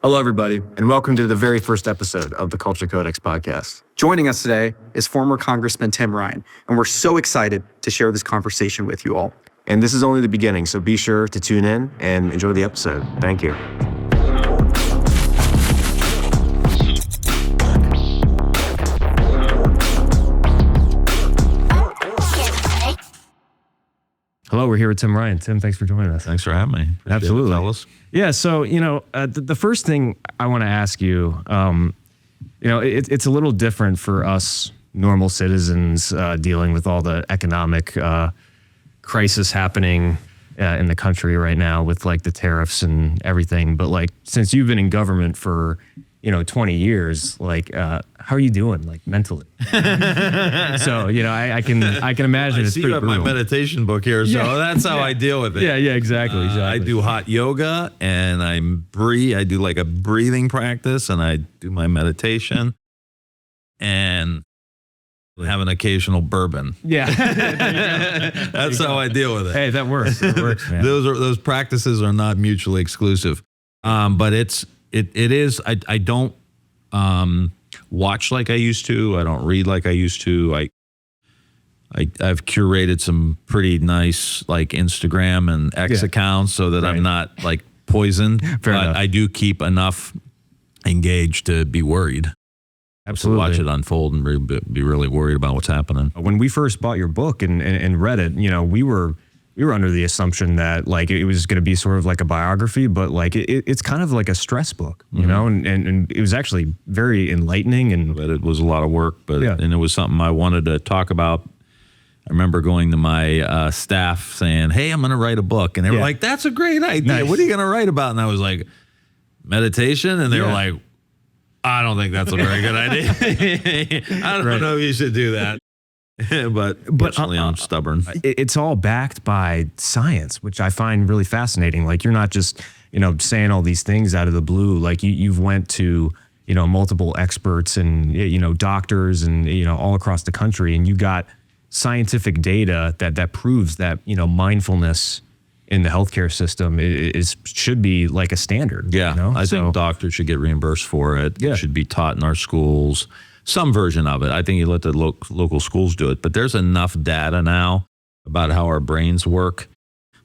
Hello, everybody, and welcome to the very first episode of the Culture Codex podcast. Joining us today is former Congressman Tim Ryan, and we're so excited to share this conversation with you all. And this is only the beginning, so be sure to tune in and enjoy the episode. Thank you. Hello, we're here with Tim Ryan. Tim, thanks for joining us. Thanks for having me. Appreciate Absolutely. it, fellas. Yeah, so, the first thing I want to ask you, it's a little different for us normal citizens dealing with all the economic crisis happening in the country right now with like the tariffs and everything. But like, since you've been in government for 20 years, like, how are you doing, like, mentally? So, I can imagine it's see pretty you have my brutal. meditation book here, so that's how I deal with it. Yeah, exactly. I do hot yoga, and I do like a breathing practice, and I do my meditation, and have an occasional bourbon. Yeah. That's how I deal with it. Hey, that works. It works, man. Those practices are not mutually exclusive, but it is. I don't watch like I used to. I don't read like I used to. I've curated some pretty nice like Instagram and X accounts so that I'm not like poisoned. Fair enough. I do keep enough engaged to be worried. Absolutely. To watch it unfold and be really worried about what's happening. When we first bought your book and read it, we were under the assumption that like it was going to be sort of like a biography, but like it's kind of like a stress book, and it was actually very enlightening. But it was a lot of work, and it was something I wanted to talk about. I remember going to my staff saying, "Hey, I'm going to write a book," and they were like, "That's a great idea. Nice. What are you going to write about?" And I was like, "Meditation," and they were like, "I don't think that's a very good idea. I don't know if you should do that." but I'm stubborn. It's all backed by science, which I find really fascinating. Like, you're not just saying all these things out of the blue. Like you've went to multiple experts and doctors and all across the country, and you got scientific data that proves that mindfulness in the healthcare system should be like a standard. Yeah, I think doctors should get reimbursed for it. It should be taught in our schools. Some version of it. I think you let the local schools do it. But there's enough data now about how our brains work.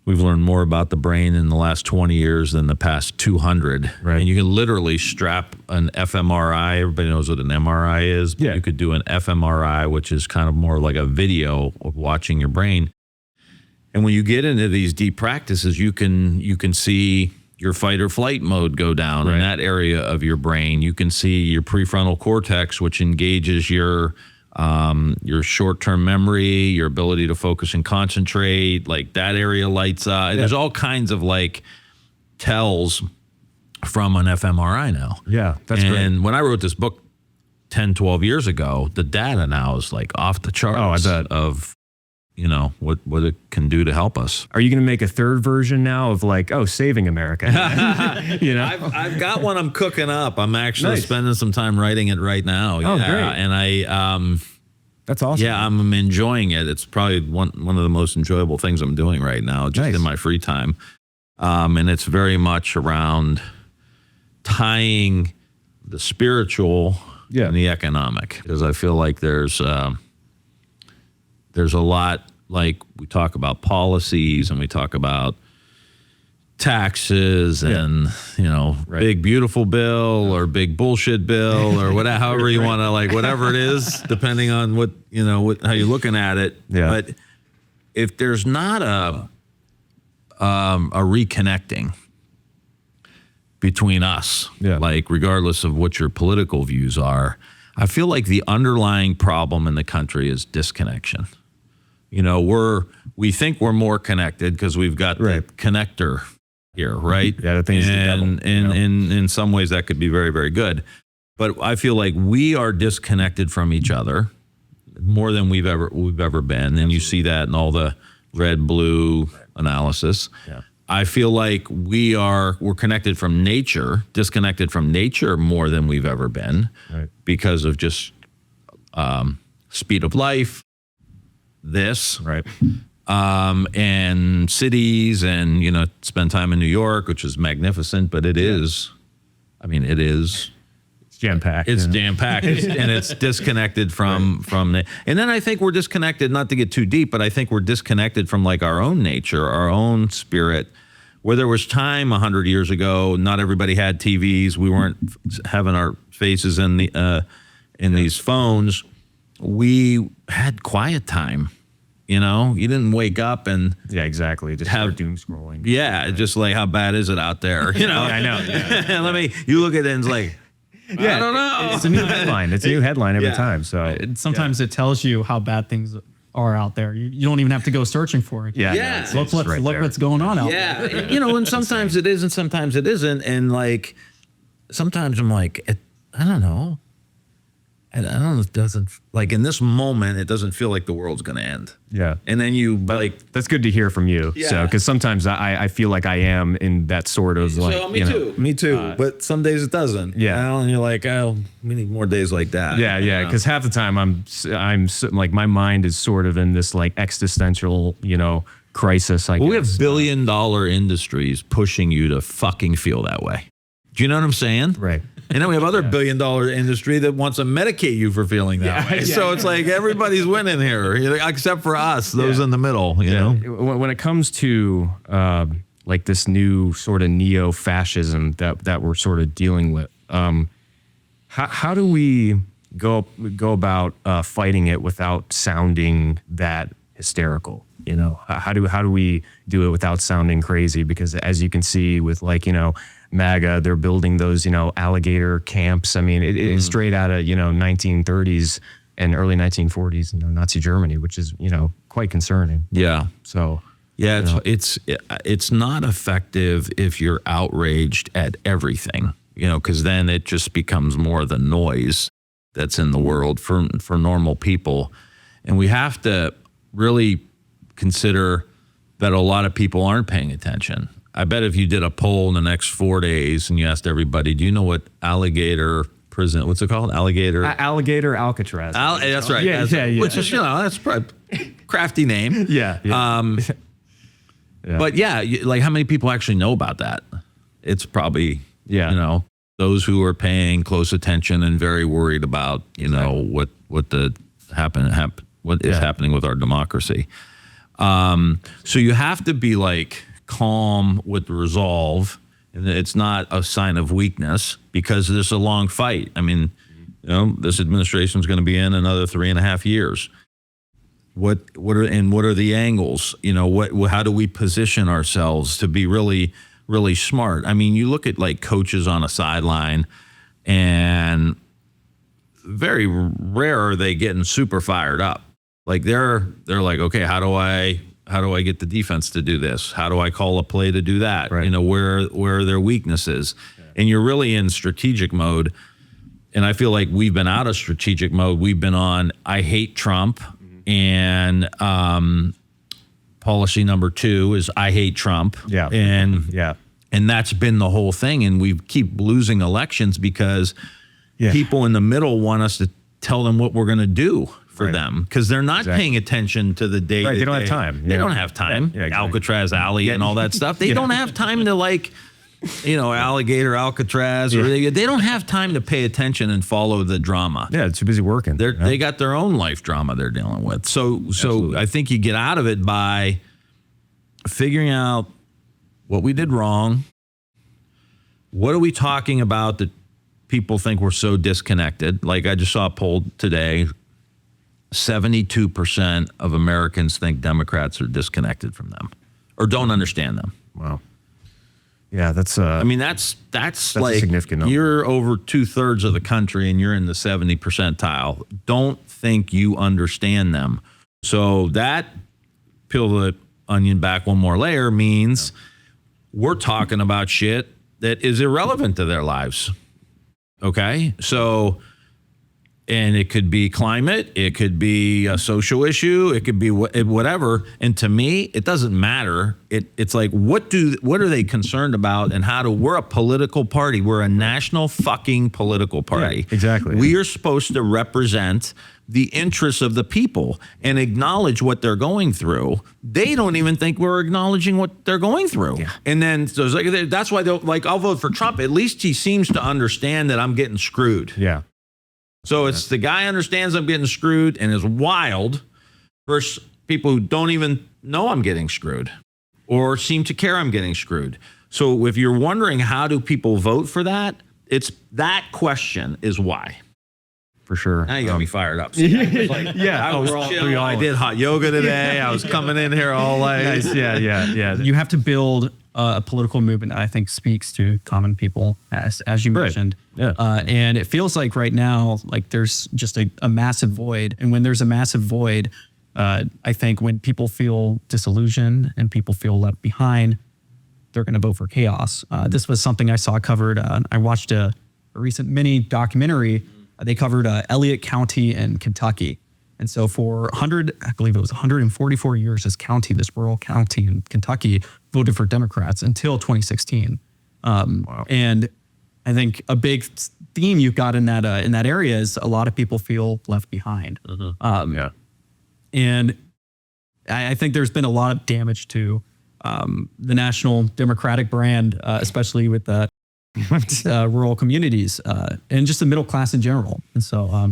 We've learned more about the brain in the last 20 years than the past 200. Right. And you can literally strap an fMRI. Everybody knows what an MRI is. But you could do an fMRI, which is kind of more like a video of watching your brain. And when you get into these deep practices, you can see your fight or flight mode go down in that area of your brain. You can see your prefrontal cortex, which engages your short-term memory, your ability to focus and concentrate. Like, that area lights up. Yeah. There's all kinds of like tells from an fMRI now. Yeah, that's great. And when I wrote this book 10, 12 years ago, the data now is like off the charts. I bet. Of what it can do to help us. Are you going to make a third version now of like, saving America? I've got one I'm cooking up. I'm actually spending some time writing it right now. Oh, great. And that's awesome. Yeah, I'm enjoying it. It's probably one of the most enjoyable things I'm doing right now, just in my free time. And it's very much around tying the spiritual and the economic, because I feel like there's a lot, like, we talk about policies and we talk about taxes and, big beautiful bill or big bullshit bill or whatever, however you want to, like, whatever it is, depending on what, how you're looking at it. Yeah. But if there's not a reconnecting between us, like, regardless of what your political views are, I feel like the underlying problem in the country is disconnection. We think we're more connected because we've got the connector here, right? Yeah, the thing's and in some ways that could be very, very good. But I feel like we are disconnected from each other more than we've ever been. And you see that in all the red-blue analysis. Yeah. I feel like we're connected from nature, disconnected from nature more than we've ever been, because of just speed of life, and cities, and spend time in New York, which is magnificent, but it is I mean, it is. It's jam-packed. It's jam-packed, and it's disconnected from the. And then I think we're disconnected, not to get too deep, but I think we're disconnected from like our own nature, our own spirit. Where there was time 100 years ago, not everybody had TVs. We weren't having our faces in these phones. We had quiet time. You know, you didn't wake up and exactly. Just have doom scrolling. Yeah, just like how bad is it out there? You know, I know. Yeah. You look at it and it's like, I don't know. It's a new headline. It's a new headline every time. So sometimes it tells you how bad things are out there. You don't even have to go searching for it. Yeah. Look what's going on out there. Yeah. You know, and sometimes it is and sometimes it isn't. And like, sometimes I'm like, I don't know. I don't know. It doesn't, like in this moment, it doesn't feel like the world's going to end. Yeah. And then that's good to hear from you. Yeah. So, because sometimes I feel like I am in that sort of like. So me too. But some days it doesn't. Yeah. And you're like, oh, we need more days like that. Yeah. Yeah. Because half the time I'm like, my mind is sort of in this like existential, crisis. I guess. We have billion-dollar industries pushing you to fucking feel that way. Do you know what I'm saying? Right. And then we have other billion-dollar industry that wants to medicate you for feeling that way. So it's like everybody's winning here, except for us, those in the middle. You know, when it comes to like this new sort of neo-fascism that we're sort of dealing with, how do we go about fighting it without sounding that hysterical? You know, how do we do it without sounding crazy? Because as you can see with like MAGA, they're building those, alligator camps. I mean, it's straight out of, 1930s and early 1940s, Nazi Germany, which is, quite concerning. Yeah. So, yeah, it's not effective if you're outraged at everything, because then it just becomes more the noise that's in the world for normal people. And we have to really consider that a lot of people aren't paying attention. I bet if you did a poll in the next 4 days and you asked everybody, do you know what alligator prison, what's it called? Alligator Alcatraz. That's right. Yeah. Which is, that's probably crafty name. Yeah. But like how many people actually know about that? It's probably, those who are paying close attention and very worried about, what is happening with our democracy. So you have to be like calm with resolve, and it's not a sign of weakness because this is a long fight. I mean, this administration is going to be in another 3.5 years. What are the angles? How do we position ourselves to be really, really smart? I mean, you look at like coaches on a sideline, and very rare are they getting super fired up. Like they're like, okay, how do I get the defense to do this? How do I call a play to do that? Right. Where are their weaknesses? Yeah. And you're really in strategic mode. And I feel like we've been out of strategic mode. We've been on, I hate Trump. And policy number 2 is I hate Trump. Yeah. And that's been the whole thing. And we keep losing elections because people in the middle want us to tell them what we're going to do for them, because they're not paying attention to the day. Right, they don't have time. They don't have time. Yeah, exactly. Alcatraz Alley and all that stuff. They don't have time to like, alligator Alcatraz, or they don't have time to pay attention and follow the drama. Yeah, too busy working. They got their own life drama they're dealing with. So I think you get out of it by figuring out what we did wrong. What are we talking about that people think we're so disconnected? Like I just saw a poll today. 72% of Americans think Democrats are disconnected from them or don't understand them. Wow. Yeah, that's that's like a significant number. You're over 2/3 of the country and you're in the 70 percentile. Don't think you understand them. So that, peel the onion back one more layer, means we're talking about shit that is irrelevant to their lives. Okay? So And it could be climate, it could be a social issue, it could be whatever. And to me, it doesn't matter. It's like, what are they concerned about? And we're a political party. We're a national fucking political party. Yeah, exactly. We are supposed to represent the interests of the people and acknowledge what they're going through. They don't even think we're acknowledging what they're going through. Yeah. And then so it's like, that's why they'll like, I'll vote for Trump. At least he seems to understand that I'm getting screwed. Yeah. So it's the guy understands I'm getting screwed and is wild versus people who don't even know I'm getting screwed or seem to care I'm getting screwed. So if you're wondering how do people vote for that, it's that question is why. For sure. Now you got me fired up. So I was chill. I did hot yoga today. I was coming in here all like, nice. Yeah. You have to build a political movement that I think speaks to common people, as you mentioned. Yeah. And it feels like right now, like there's just a massive void. And when there's a massive void, I think when people feel disillusioned and people feel left behind, they're going to vote for chaos. This was something I saw covered. I watched a recent mini documentary. They covered Elliott County in Kentucky. And so for 144 years, this rural county in Kentucky voted for Democrats until 2016. Wow. And I think a big theme you've got in that area is a lot of people feel left behind. Yeah. And I think there's been a lot of damage to the national Democratic brand, especially with the rural communities and just the middle class in general. And so,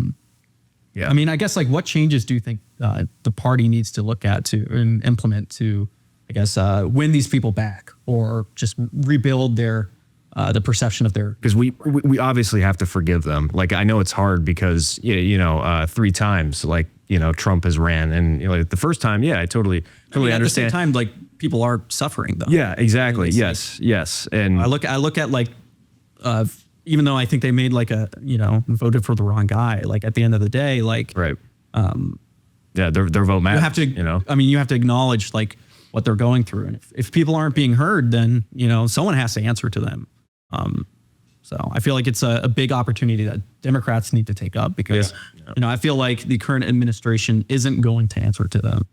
yeah. I mean, I guess like what changes do you think the party needs to look at and implement to, I guess, win these people back or just rebuild the perception of their... Because we obviously have to forgive them. Like, I know it's hard because, 3 times, like, Trump has ran. And like, the first time, I totally understand. At the same time, like, people are suffering, though. Yeah, exactly. Yes. And I look at like, even though I think they made like voted for the wrong guy, like at the end of the day, like, right. Their vote matters. You have to acknowledge like what they're going through. And if people aren't being heard, then, someone has to answer to them. So I feel like it's a big opportunity that Democrats need to take up because, I feel like the current administration isn't going to answer to them.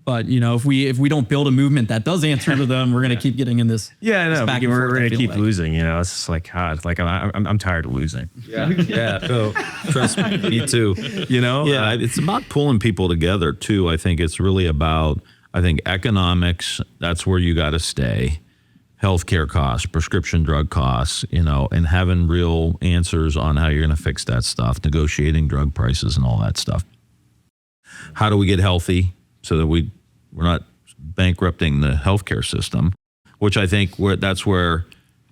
But if we don't build a movement that does answer to them, we're going to keep getting in this. Yeah, I know. Back and We're forth, going to I feel keep losing. It's just like, God, like I'm tired of losing. Yeah. So trust me too. Yeah, it's about pulling people together too. I think it's really about, economics. That's where you got to stay. Healthcare costs, prescription drug costs, and having real answers on how you're going to fix that stuff, negotiating drug prices and all that stuff. How do we get healthy so that we're not bankrupting the healthcare system, which I think that's where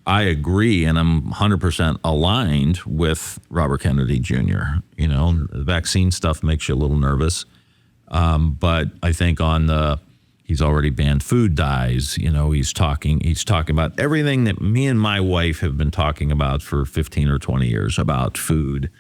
I agree, and I'm 100% aligned with Robert Kennedy Jr. The vaccine stuff makes you a little nervous, but I think he's already banned food dyes. He's talking about everything that me and my wife have been talking about for 15 or 20 years about food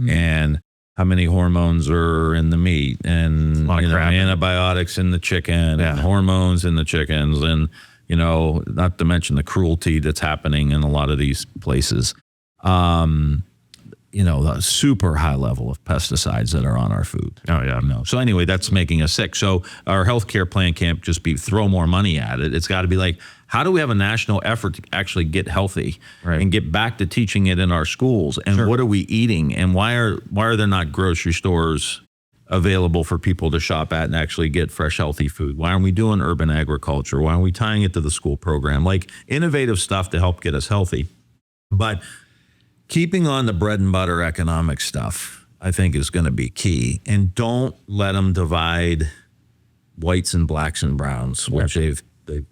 and how many hormones are in the meat and antibiotics in the chicken and hormones in the chickens and, not to mention the cruelty that's happening in a lot of these places. The super high level of pesticides that are on our food. Oh, yeah. So anyway, that's making us sick. So our healthcare plan can't just be throw more money at it. It's got to be like, how do we have a national effort to actually get healthy and get back to teaching it in our schools? And what are we eating? And why are there not grocery stores available for people to shop at and actually get fresh, healthy food? Why aren't we doing urban agriculture? Why aren't we tying it to the school program? Like innovative stuff to help get us healthy. But keeping on the bread and butter economic stuff, I think, is going to be key. And don't let them divide whites and blacks and browns, which they've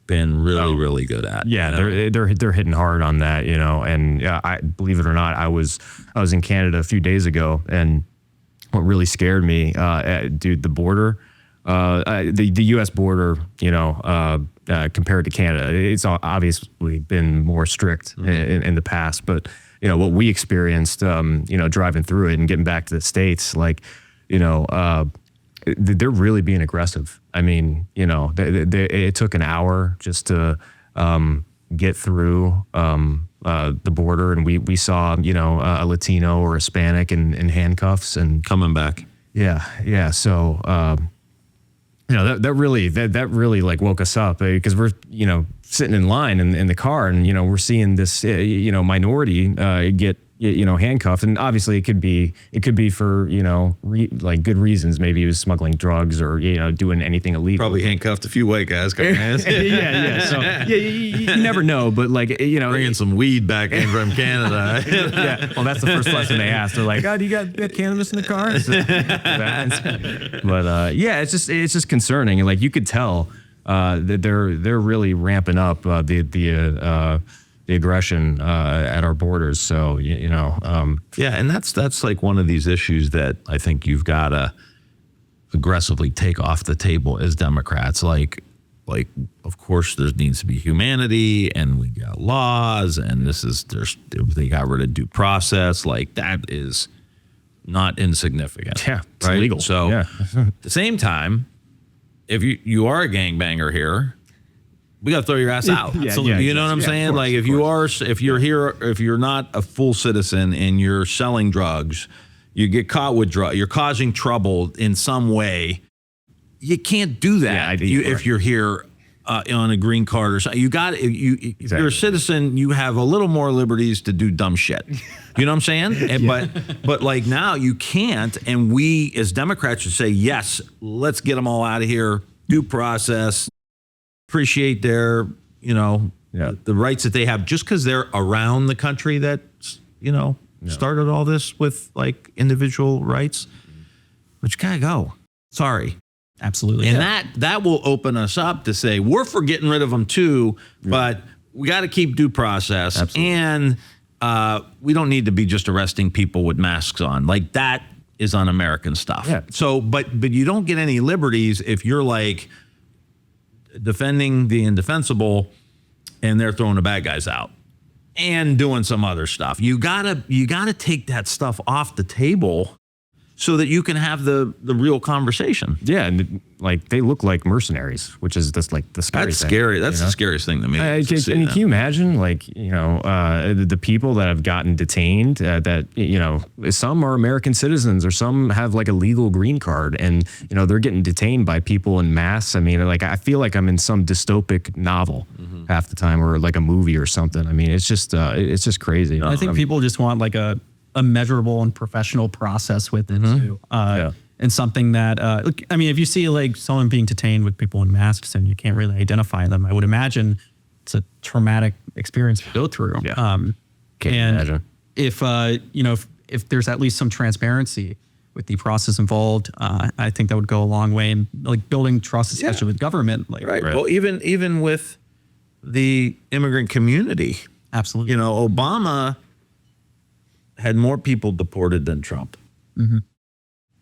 been really good at. Yeah, they're hitting hard on that, And I believe it or not, I was in Canada a few days ago, and what really scared me, dude, the border, the U.S. border, compared to Canada, it's obviously been more strict in the past, but what we experienced, driving through it and getting back to the States, like, they're really being aggressive. I mean, it took an hour just to get through the border, and we saw a Latino or Hispanic in handcuffs and coming back. Yeah. So that really like woke us up, because we're sitting in line in the car, and we're seeing this minority get handcuffed, and obviously it could be for like good reasons. Maybe he was smuggling drugs or doing anything illegal. Probably handcuffed a few white guys coming in. yeah. So you never know, but like bringing some weed back in from Canada. Yeah. Well, that's the first question they asked. They're like, "Oh, do you got cannabis in the car?" But it's just concerning, and like you could tell that they're really ramping up the aggression at our borders. So and that's like one of these issues that I think you've got to aggressively take off the table as Democrats. Like of course there needs to be humanity, and we got laws, and they got rid of due process. Like that is not insignificant. Yeah, it's right? illegal. So yeah. At the same time, if you are a gangbanger here, we got to throw your ass out. You know what I'm saying? Like if you're here, if you're not a full citizen and you're selling drugs, you get caught with drugs, you're causing trouble in some way, you can't do that. If you're here on a green card or something, if you're a citizen, you have a little more liberties to do dumb shit. You know what I'm saying? But like now you can't, and we as Democrats should say, yes, let's get them all out of here. Due process. Appreciate their, the rights that they have, just because they're around the country that, started all this with like individual rights, but you gotta go. Sorry. Absolutely. And that will open us up to say, we're for getting rid of them too, but we got to keep due process. Absolutely. And we don't need to be just arresting people with masks on. Like that is un-American stuff. Yeah. So, but you don't get any liberties if you're like, defending the indefensible and they're throwing the bad guys out and doing some other stuff. You gotta take that stuff off the table so that you can have the real conversation. Yeah, and like they look like mercenaries, which is just like the scary That's thing. scary. That's the scariest thing to me. Can you imagine, like, the people that have gotten detained, that, some are American citizens or some have like a legal green card, and, they're getting detained by people in mass. I mean, like, I feel like I'm in some dystopic novel half the time, or like a movie or something. I mean, it's just crazy. I think people just want like a measurable and professional process with it too. And something that, if you see like someone being detained with people in masks and you can't really identify them, I would imagine it's a traumatic experience to go through. Yeah. Can't imagine. If there's at least some transparency with the process involved, I think that would go a long way in like building trust, especially with government. Like, right. Well, even with the immigrant community. Absolutely. Obama had more people deported than Trump. Mm-hmm.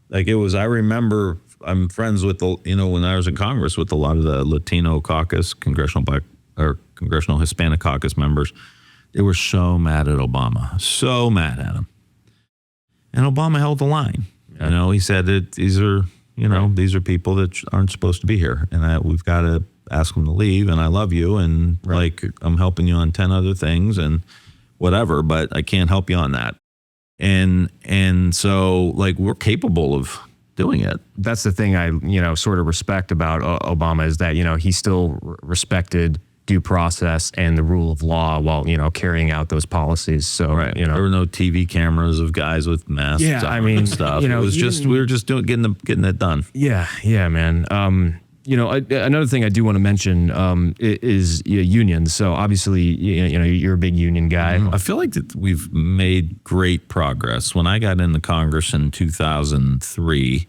Like I remember, I'm friends with when I was in Congress with a lot of the Latino caucus, congressional Hispanic caucus members. They were so mad at Obama, so mad at him. And Obama held the line. Yeah. He said that these are people that aren't supposed to be here, and that we've got to ask them to leave. And I love you, and like I'm helping you on 10 other things and whatever, but I can't help you on that. And so like we're capable of doing it. That's the thing I sort of respect about Obama, is that he still respected due process and the rule of law while carrying out those policies. So there were no TV cameras of guys with masks. Yeah, I mean, and stuff. It was we were just getting it done. Yeah, man. Another thing I do want to mention is unions. So obviously, you're a big union guy. I feel like that we've made great progress. When I got into Congress in 2003,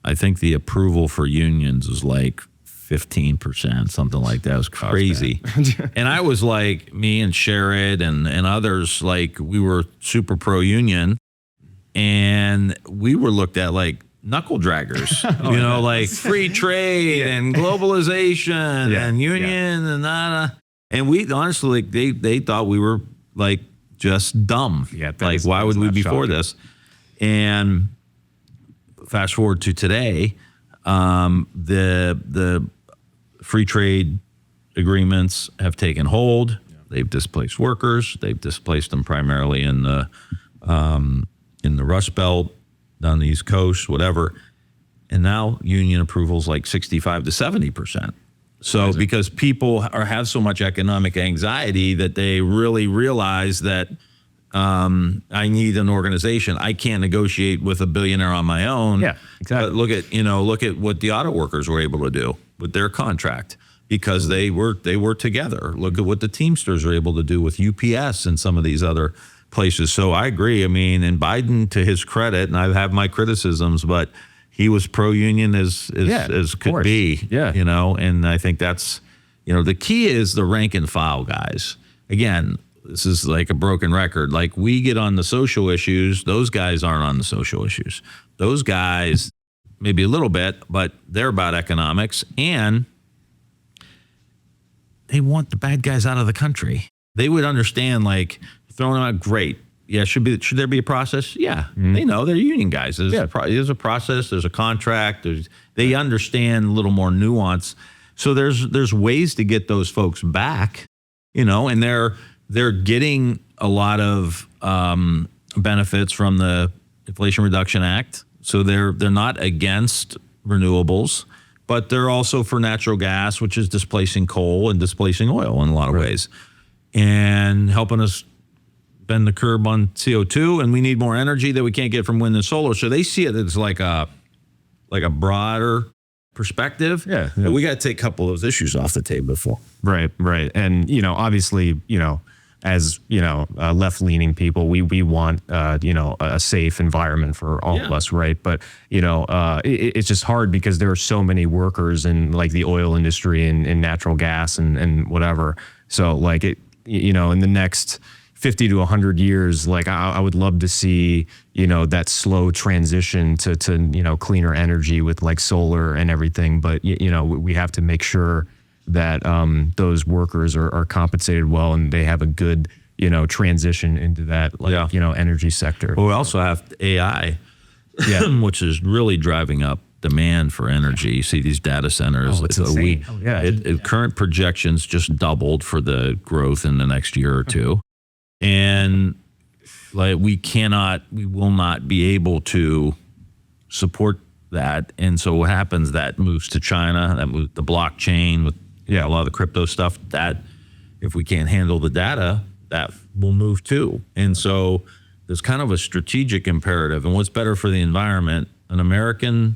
I think the approval for unions was like 15%, something like that. It was crazy. And I was like, me and Sherrod and others, like we were super pro-union, and we were looked at like knuckle draggers, like free trade and globalization and union and that. And we honestly, they thought we were like just dumb. Yeah, like why would we be for this? And fast forward to today, the free trade agreements have taken hold. They've displaced workers. They've displaced them primarily in the Rust Belt, down the East Coast, whatever. And now union approval's like 65 to 70%. So because people have so much economic anxiety that they really realize that I need an organization. I can't negotiate with a billionaire on my own. Yeah, exactly. Look at what the auto workers were able to do with their contract because they were together. Look at what the Teamsters are able to do with UPS and some of these other places. So I agree. I mean, and Biden, to his credit, and I have my criticisms, but he was pro-union as could be. Yeah. And I think that's, the key is the rank and file guys. Again, this is like a broken record. Like we get on the social issues. Those guys aren't on the social issues. Those guys, maybe a little bit, but they're about economics and they want the bad guys out of the country. They would understand like throwing them out. Great. Yeah. Should there be a process? Yeah. They know they're union guys. There's a process. There's a contract. They understand a little more nuance. So there's ways to get those folks back, and they're getting a lot of benefits from the Inflation Reduction Act. So they're not against renewables, but they're also for natural gas, which is displacing coal and displacing oil in a lot of ways, and helping us bend the curb on CO2. And we need more energy that we can't get from wind and solar. So they see it as like a broader perspective. Yeah. But we got to take a couple of those issues off the table before. Right. And, obviously, as, left-leaning people, we want, a safe environment for all of us. Right. But, it's just hard because there are so many workers in like the oil industry and natural gas and whatever. So like in the next 50 to 100 years, like I would love to see, that slow transition to cleaner energy with like solar and everything. But, we have to make sure that those workers are compensated well and they have a good, transition into that, energy sector. Well, we also have AI, which is really driving up demand for energy. You see these data centers. Oh, it's insane. Current projections just doubled for the growth in the next year or two. And like we will not be able to support that. And so what happens, that moves to China, that moves the blockchain with a lot of the crypto stuff, that if we can't handle the data, that will move too. And so there's kind of a strategic imperative. And what's better for the environment, an American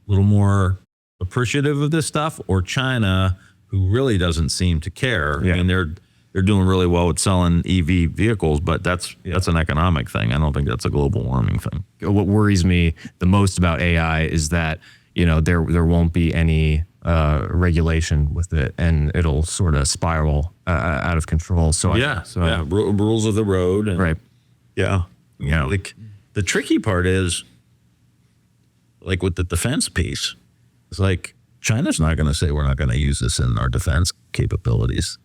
a little more appreciative of this stuff, or China, who really doesn't seem to care? Yeah. I mean, they're doing really well with selling EV vehicles, but that's an economic thing. I don't think that's a global warming thing. What worries me the most about AI is that, there won't be any regulation with it, and it'll sort of spiral out of control. So rules of the road. And, right. Yeah. Like the tricky part is like with the defense piece, it's like China's not going to say we're not going to use this in our defense capabilities.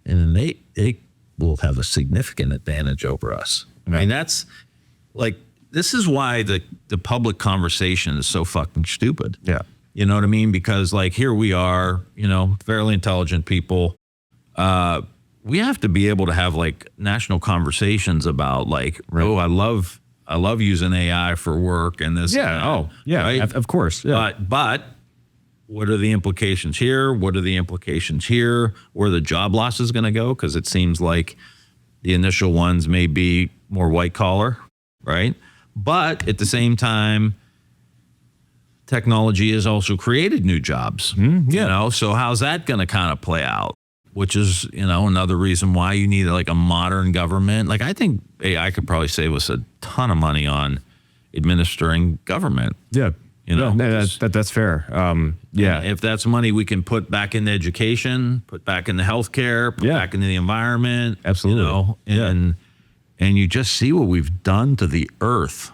And they will have a significant advantage over us. I mean, that's like, this is why the public conversation is so fucking stupid. Yeah. You know what I mean? Because like here we are, fairly intelligent people. We have to be able to have like national conversations about like, I love using AI for work and this. Yeah. Right? Of course. Yeah. But what are the implications here? What are the implications here? Where are the job losses going to go? Because it seems like the initial ones may be more white collar, right? But at the same time, technology has also created new jobs. So how's that going to kind of play out? Which is, another reason why you need like a modern government. Like I think AI could probably save us a ton of money on administering government. Yeah. That's fair. If that's money we can put back into education, put back into healthcare, put back into the environment. Absolutely. And you just see what we've done to the earth.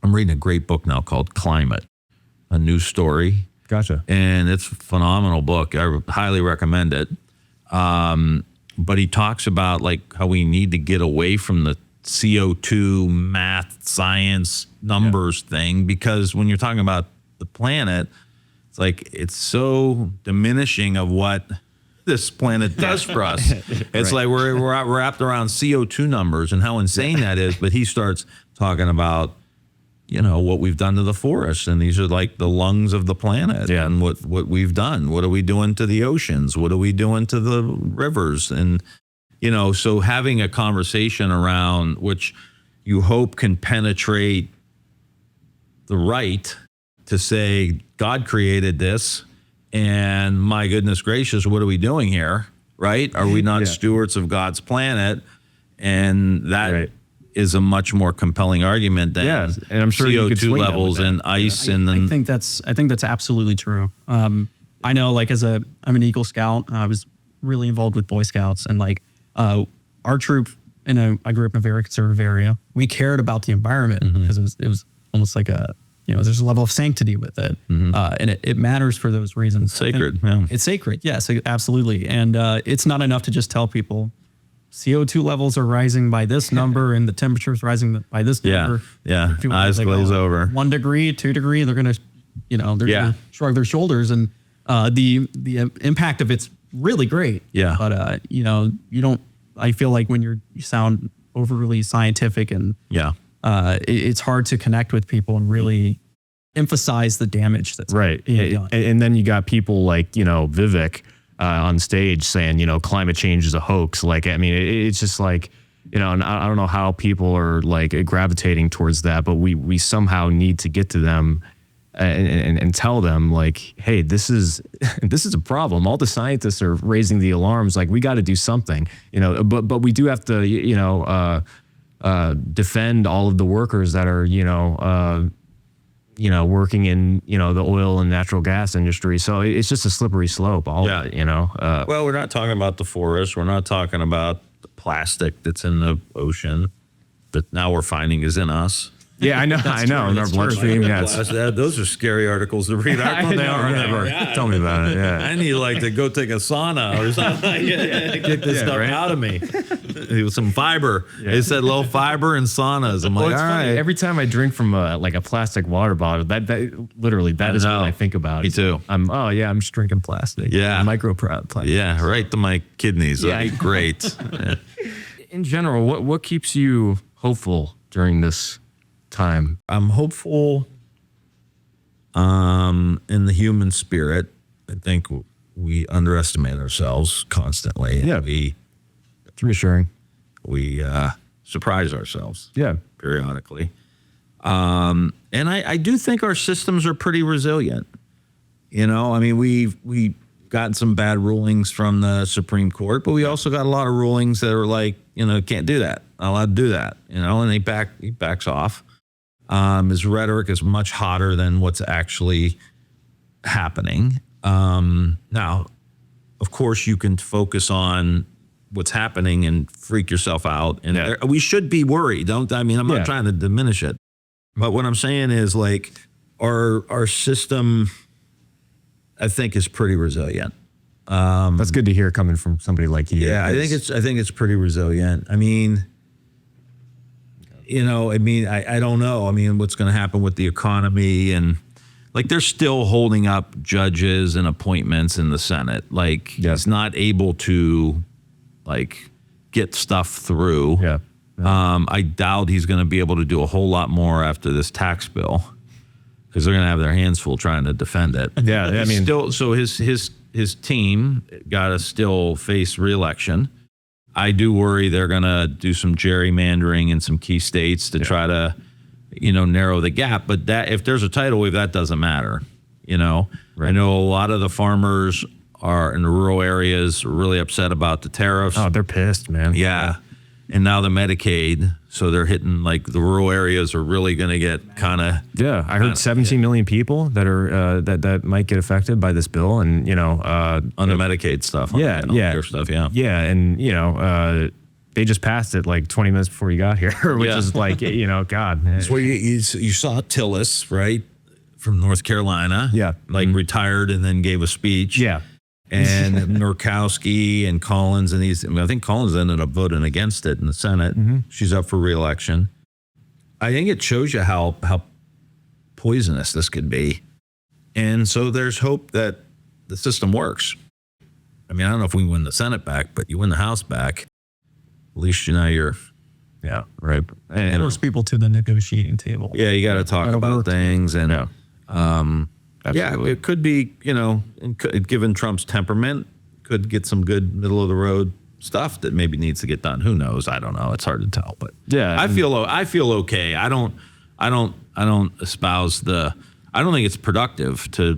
I'm reading a great book now called Climate, a new story. Gotcha. And it's a phenomenal book. I highly recommend it. But he talks about like how we need to get away from the CO2 math, science, numbers thing, because when you're talking about the planet, it's like it's so diminishing of what this planet does for us. It's like we're wrapped around CO2 numbers and how insane that is. But he starts talking about, what we've done to the forests, and these are like the lungs of the planet, and what we've done. What are we doing to the oceans? What are we doing to the rivers? And so having a conversation around which you hope can penetrate the right to say God created this, and my goodness gracious, what are we doing here? Right? Are we not stewards of God's planet? And that is a much more compelling argument than and I'm sure CO2 levels and ice. I think that's absolutely true. I know, like, I'm an Eagle Scout. I was really involved with Boy Scouts, and like our troop, I grew up in a very conservative area. We cared about the environment because it was almost like there's a level of sanctity with it, and it matters for those reasons. It's sacred. It's sacred. Yes, absolutely. And it's not enough to just tell people CO2 levels are rising by this number and the temperature is rising by this number. Yeah. Eyes glaze over. 1 degree, 2 degree, they're going to, gonna shrug their shoulders, and the impact of it's really great. Yeah. But you don't. I feel like when you sound overly scientific and it's hard to connect with people and really emphasize the damage that's being done. And then you got people like Vivek on stage saying climate change is a hoax. Like, I mean, it's just like and I don't know how people are like gravitating towards that, but we somehow need to get to them and tell them, like, hey, this is a problem. All the scientists are raising the alarms. Like, we got to do something, but we do have to defend all of the workers that are working in the oil and natural gas industry. So it's just a slippery slope. Well, we're not talking about the forest. We're not talking about the plastic that's in the ocean that now we're finding is in us. Yeah, I know. In our bloodstream, those are scary articles to read. Tell me about it. Yeah, I need to go take a sauna or something. Get this stuff out of me. With some fiber. They said low fiber and saunas. I'm like, all right. Every time I drink from a plastic water bottle, that literally is what I think about. Me too. I'm just drinking plastic. Yeah, plastic. Yeah, right to my kidneys. Yeah, great. In general, what keeps you hopeful during this time? I'm hopeful in the human spirit. I think we underestimate ourselves constantly. Yeah. It's reassuring. We surprise ourselves. Yeah. Periodically. And I do think our systems are pretty resilient. I mean, we've gotten some bad rulings from the Supreme Court, but we also got a lot of rulings that are like, can't do that. Not allowed to do that. And he backs off. His rhetoric is much hotter than what's actually happening. Now, of course, you can focus on what's happening and freak yourself out. And we should be worried. I'm not trying to diminish it. But what I'm saying is, like, our system, I think, is pretty resilient. That's good to hear coming from somebody like you. Yeah, I think it's pretty resilient. I mean, I don't know. I mean, what's going to happen with the economy, and like they're still holding up judges and appointments in the Senate. Like, he's not able to get stuff through. Yeah. I doubt he's going to be able to do a whole lot more after this tax bill, because they're going to have their hands full trying to defend it. Yeah, I mean, so his team got to still face re-election. I do worry they're going to do some gerrymandering in some key states to try to, narrow the gap. But that, if there's a tidal wave, that doesn't matter. Right. I know a lot of the farmers are in the rural areas really upset about the tariffs. Oh, they're pissed, man. Yeah. And now the Medicaid, so they're hitting, like, the rural areas are really going to get kind of. Yeah, I heard 17 million people that are that might get affected by this bill, and on the Medicaid stuff. Stuff. Yeah, and they just passed it like 20 minutes before you got here, which is like, God. It's where you saw Tillis, right, from North Carolina. Yeah, retired and then gave a speech. Yeah. And Murkowski and Collins and I think Collins ended up voting against it in the Senate. Mm-hmm. She's up for re-election. I think it shows you how poisonous this could be. And so there's hope that the system works. I mean, I don't know if we can win the Senate back, but you win the House back. At least you're. Yeah, right. And force people to the negotiating table. Yeah, you got to talk about things, and absolutely. it could be, given Trump's temperament, could get some good middle of the road stuff that maybe needs to get done. Who knows? I don't know. It's hard to tell, but I feel okay. I don't espouse I don't think it's productive to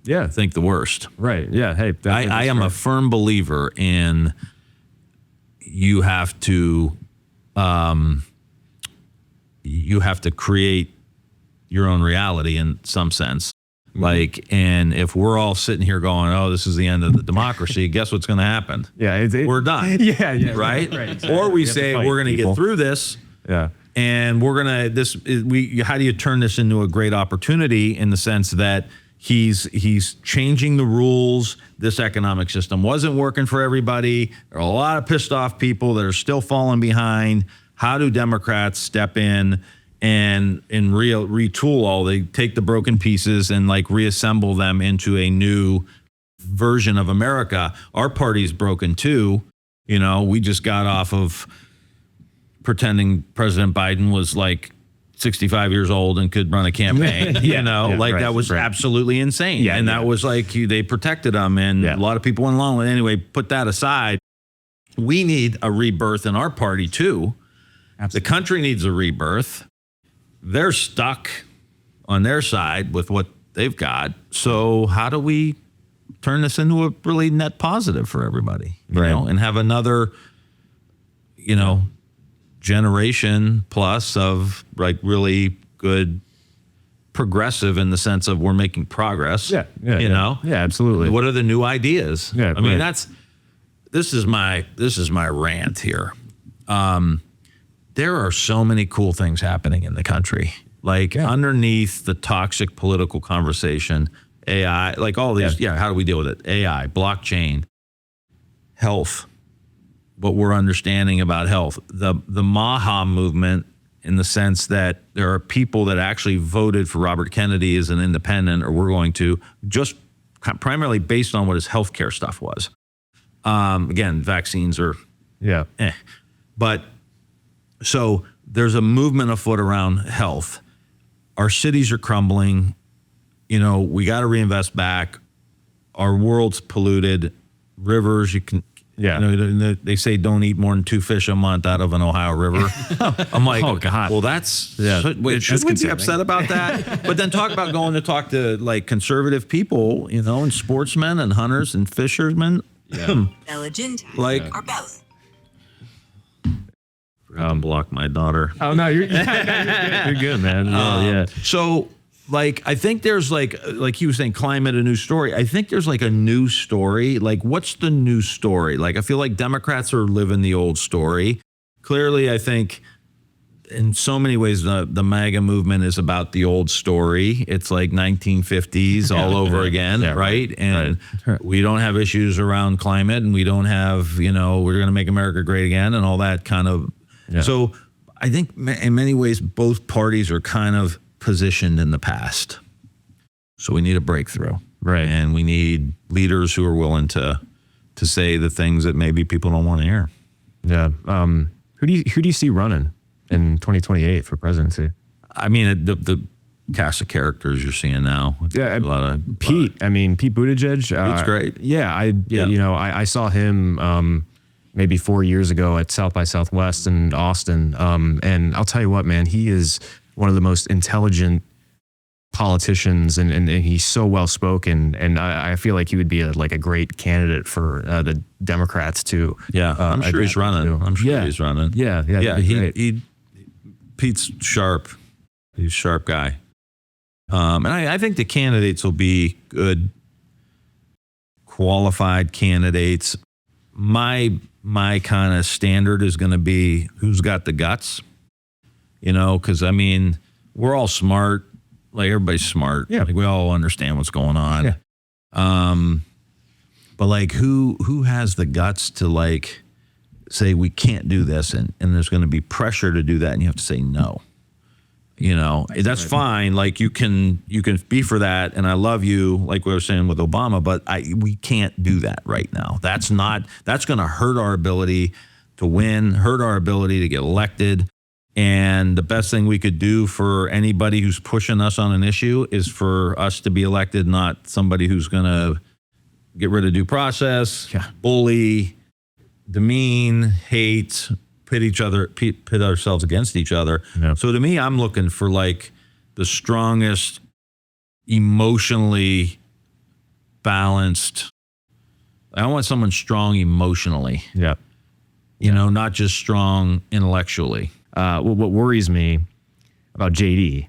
think the worst. Right. Yeah. Hey, I am a firm believer in you have to create your own reality in some sense. And if we're all sitting here going, oh, this is the end of the democracy, guess what's going to happen? Yeah. We're done. Yeah. Right? Exactly. Or we say we're going to get through this. Yeah. And we're going to, how do you turn this into a great opportunity in the sense that he's changing the rules. This economic system wasn't working for everybody. There are a lot of pissed off people that are still falling behind. How do Democrats step in and retool they take the broken pieces and reassemble them into a new version of America? Our party's broken too. We just got off of pretending President Biden was 65 years old and could run a campaign, that was absolutely insane. Yeah, and that was they protected him, and a lot of people went along with it. Anyway, put that aside. We need a rebirth in our party too. Absolutely. The country needs a rebirth. They're stuck on their side with what they've got. So how do we turn this into a really net positive for everybody, you know, and have another, generation plus of really good progressive in the sense of we're making progress. Yeah, absolutely. What are the new ideas? Yeah, I mean, this is my rant here. There are so many cool things happening in the country. Underneath the toxic political conversation, AI, all these, how do we deal with it? AI, blockchain, health, what we're understanding about health, the MAGA movement, in the sense that there are people that actually voted for Robert Kennedy as an independent, or we're going to, just primarily based on what his healthcare stuff was. Again, vaccines are, But so there's a movement afoot around health. Our cities are crumbling. We got to reinvest back. Our world's polluted. Rivers, they say don't eat more than 2 fish a month out of an Ohio river. I'm like, oh God. Well, should we be upset about that? But then talk about going to talk to conservative people, and sportsmen and hunters and fishermen. Yeah. Or both. Block my daughter. Oh no, you're good, man. So I think there's like he was saying, climate, a new story. I think there's a new story. What's the new story? I feel like Democrats are living the old story. Clearly, I think in so many ways, the MAGA movement is about the old story. It's 1950s all over again, right? And we don't have issues around climate, and we don't have, we're going to make America great again and all that kind of. Yeah. So I think in many ways, both parties are kind of positioned in the past. So we need a breakthrough. Right. And we need leaders who are willing to say the things that maybe people don't want to hear. Yeah. Who do you see running in 2028 for presidency? I mean, the cast of characters you're seeing now. Yeah, Pete Buttigieg. Pete's great. Yeah, I saw him maybe 4 years ago at South by Southwest in Austin. And I'll tell you what, man, he is one of the most intelligent politicians, and he's so well spoken, and I feel like he would be a great candidate for the Democrats too. Yeah, I'm sure he's running. He's running. Yeah. Pete's sharp. He's a sharp guy. And I think the candidates will be good, qualified candidates. My kind of standard is going to be who's got the guts, because we're all smart. Everybody's smart. Yeah. We all understand what's going on. Yeah. But who has the guts to say we can't do this, and there's going to be pressure to do that, and you have to say no. You know, that's fine. Like you can be for that, and I love you, like we were saying with Obama. But we can't do that right now. That's going to hurt our ability to win, hurt our ability to get elected. And the best thing we could do for anybody who's pushing us on an issue is for us to be elected, not somebody who's going to get rid of due process, bully, demean, hate, pit ourselves against each other. Yeah. So to me, I'm looking for like the strongest, emotionally balanced. I want someone strong emotionally. Yeah. You know, not just strong intellectually. What worries me about JD.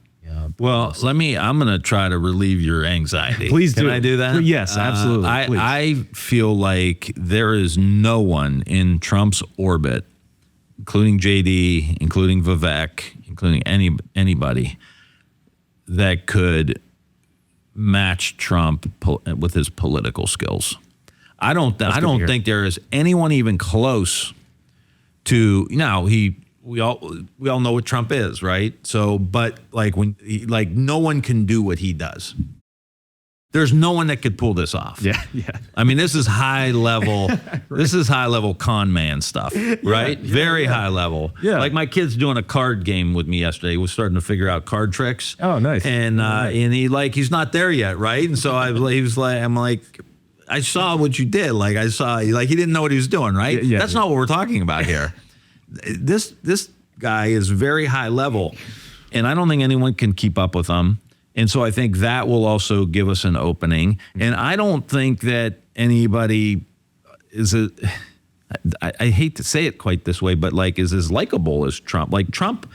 Well, I'm going to try to relieve your anxiety. Please do. Can I do that? Yes, absolutely. I feel like there is no one in Trump's orbit, including JD, including Vivek, including anybody, that could match Trump with his political skills. I don't think there is anyone even close to. Now we all know what Trump is, right? So, but like no one can do what he does. There's no one that could pull this off. Yeah. I mean, this is high level. Right. This is high level con man stuff, right? Very high level. Yeah. Like my kid's doing a card game with me yesterday. He was starting to figure out card tricks. Oh, nice. And he's not there yet, right? And so I'm like, I saw what you did. Like I saw, like he didn't know what he was doing, right? Yeah. That's not what we're talking about here. This guy is very high level, and I don't think anyone can keep up with him. And so I think that will also give us an opening. And I don't think that anybody I hate to say it quite this way, but like is as likable as Trump. Like Trump,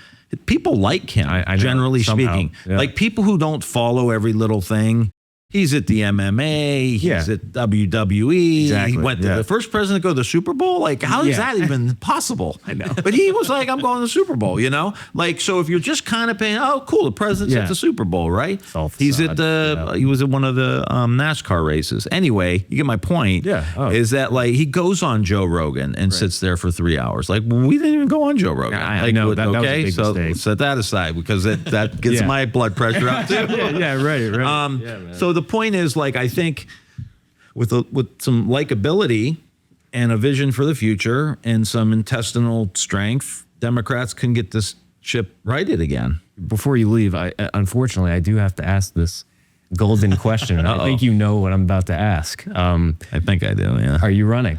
people like him, generally speaking. Yeah. Like people who don't follow every little thing. He's at the MMA. He's at WWE. Exactly. He went the first president to go to the Super Bowl. Like, how is that even possible? I know. But he was like, I'm going to the Super Bowl, you know? Like, so if you're just kind of paying, oh, cool, the president's at the Super Bowl, right? He's at he was at one of the NASCAR races. Anyway, you get my point. Yeah. Oh. Is that like he goes on Joe Rogan and sits there for 3 hours. Like, we didn't even go on Joe Rogan. I know. That was a big mistake. Set that aside because that gets my blood pressure up too. Right. So the point is, like, I think with some likability and a vision for the future and some intestinal strength, Democrats can get this ship righted again. Before you leave, unfortunately, I do have to ask this golden question. I think you know what I'm about to ask. I think I do, yeah. Are you running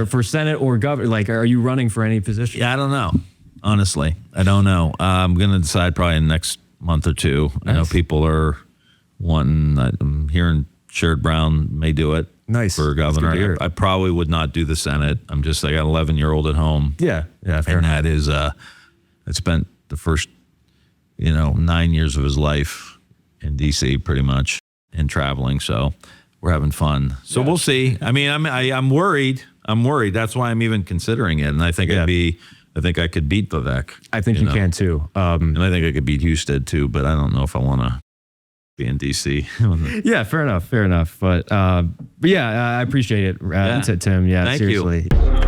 for Senate or governor? Like, are you running for any position? Yeah, I don't know. Honestly, I don't know. I'm going to decide probably in the next month or two. Nice. I know people are wanting, I'm hearing Sherrod Brown may do it. Nice. For governor. I probably would not do the Senate. I got an 11-year-old at home. Yeah. Fair enough. That is, I spent the first, 9 years of his life in D.C. pretty much and traveling. So we're having fun. So we'll see. I mean, I'm worried. That's why I'm even considering it. And I think I think I could beat Vivek. I think you can too. And I think I could beat Husted too, but I don't know if I want to be in DC. Yeah, fair enough. But yeah, I appreciate it, Tim. Yeah, Thank seriously. you.